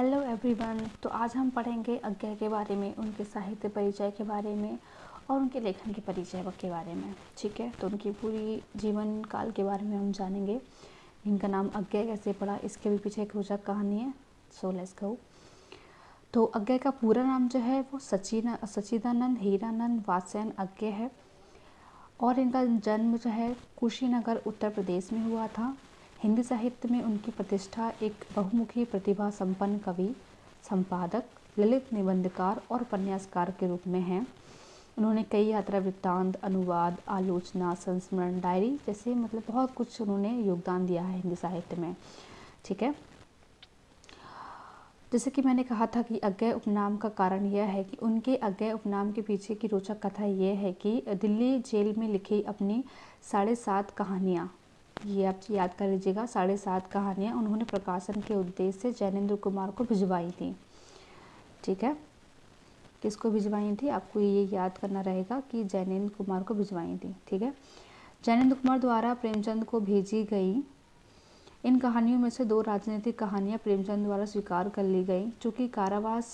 Hello everyone. तो आज हम पढ़ेंगे अज्ञे के बारे में, उनके साहित्य परिचय के बारे में और उनके लेखन के परिचय के बारे में। ठीक है, तो उनकी पूरी जीवन काल के बारे में हम जानेंगे। इनका नाम अज्ञे कैसे पड़ा, इसके भी पीछे एक रोचक कहानी है। So let's go. तो अज्ञे का पूरा नाम जो है वो सच्चिदानंद हीरानंद वात्स्ययन अज्ञे है और इनका जन्म जो है कुशीनगर उत्तर प्रदेश में हुआ था। हिंदी साहित्य में उनकी प्रतिष्ठा एक बहुमुखी प्रतिभा संपन्न कवि, संपादक, ललित निबंधकार और उपन्यासकार के रूप में है। उन्होंने कई यात्रा वृत्तांत, अनुवाद, आलोचना, संस्मरण, डायरी जैसे बहुत कुछ उन्होंने योगदान दिया है हिंदी साहित्य में। ठीक है, जैसे कि मैंने कहा था कि अज्ञे उपनाम का कारण यह है कि उनके अज्ञे उपनाम के पीछे की रोचक कथा यह है कि दिल्ली जेल में लिखी अपनी 7.5 कहानियाँ, ये आप याद कर लीजिएगा, 7.5 कहानियाँ उन्होंने प्रकाशन के उद्देश्य से जैनेंद्र कुमार को भिजवाई थी। ठीक है, किसको भिजवाई थी, आपको ये याद करना रहेगा कि जैनेंद्र कुमार को भिजवाई थी। ठीक है, जैनेंद्र कुमार द्वारा प्रेमचंद को भेजी गई इन कहानियों में से 2 राजनीतिक कहानियां प्रेमचंद द्वारा स्वीकार कर ली गई। चूँकि कारावास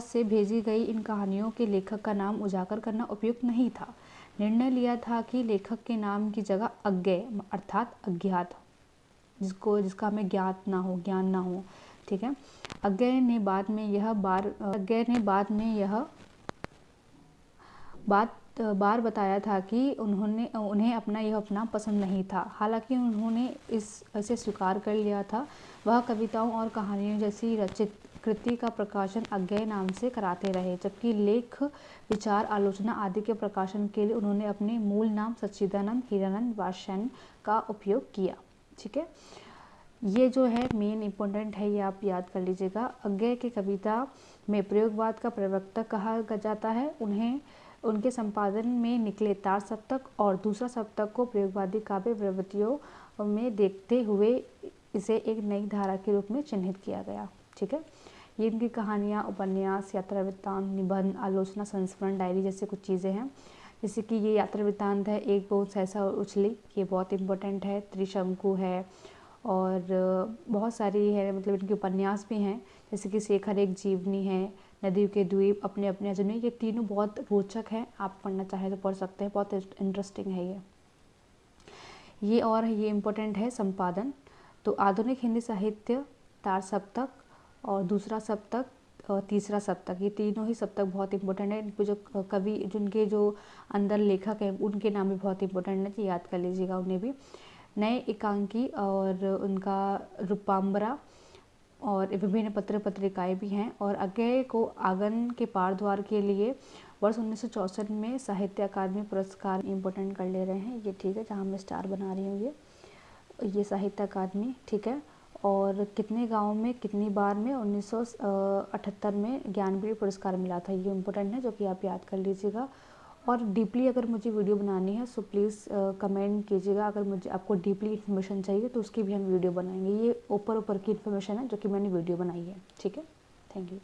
से भेजी गई इन कहानियों के लेखक का नाम उजागर करना उपयुक्त नहीं था, निर्णय लिया था कि लेखक के नाम की जगह अज्ञे अर्थात अज्ञात, जिसका हमें ज्ञान ना हो। ठीक है, अज्ञे ने बाद में यह बार बताया था कि उन्हें अपना यह उपनाम पसंद नहीं था। हालांकि उन्होंने इसे स्वीकार कर लिया था। वह कविताओं और कहानियों जैसी रचित कृति का प्रकाशन अज्ञे नाम से कराते रहे, जबकि लेख, विचार, आलोचना आदि के प्रकाशन के लिए उन्होंने अपने मूल नाम सच्चिदानंद हीरानंद वात्स्ययन का उपयोग किया। ठीक है, ये जो है मेन इम्पोर्टेंट है, ये आप याद कर लीजिएगा। अज्ञे की कविता में प्रयोगवाद का प्रवक्ता कहा जाता है। उनके संपादन में निकले तार सप्तक और दूसरा सप्तक को प्रयोगवादी काव्य प्रवृत्तियों में देखते हुए इसे एक नई धारा के रूप में चिन्हित किया गया। ठीक है, ये इनकी कहानियाँ, उपन्यास, यात्रा वृत्तांत, निबंध, आलोचना, संस्मरण, डायरी जैसे कुछ चीज़ें हैं। जैसे कि ये यात्रा वृत्तांत है, एक बहुत सहसा उछली, ये बहुत इंपॉर्टेंट है। त्रिशंकु है और बहुत सारी है, इनके उपन्यास भी हैं, जैसे कि शेखर एक जीवनी है, नदियों के द्वीप, अपने अपने अजनबी। ये तीनों बहुत रोचक हैं, आप पढ़ना चाहें तो पढ़ सकते हैं, बहुत इंटरेस्टिंग है ये इम्पोर्टेंट है संपादन। तो आधुनिक हिंदी साहित्य, तार सप्तक और दूसरा सप्तक और तीसरा सप्तक, ये तीनों ही सप्तक बहुत इंपॉर्टेंट है। इनको जो कवि, जिनके जो अंदर लेखक हैं, उनके नाम भी बहुत इंपॉर्टेंट है, तो याद कर लीजिएगा उन्हें भी। नए एकांकी और उनका रूपाम्बरा और विभिन्न पत्र पत्रिकाएँ भी हैं। और अज्ञे को आंगन के पार द्वार के लिए वर्ष 1964 में साहित्य अकादमी पुरस्कार इम्पोर्टेंट कर ले रहे हैं। ये ठीक है, जहाँ मैं स्टार बना रही हूँ, ये साहित्य अकादमी। ठीक है, और कितने गाँव में कितनी बार में 1978 में ज्ञानपीठ पुरस्कार मिला था, ये इम्पोर्टेंट है, जो कि आप याद कर लीजिएगा। और डीपली अगर मुझे वीडियो बनानी है सो प्लीज़ कमेंट कीजिएगा। अगर आपको डीपली इन्फॉर्मेशन चाहिए तो उसकी भी हम वीडियो बनाएंगे। ये ऊपर की इन्फॉर्मेशन है जो कि मैंने वीडियो बनाई है। ठीक है, थैंक यू।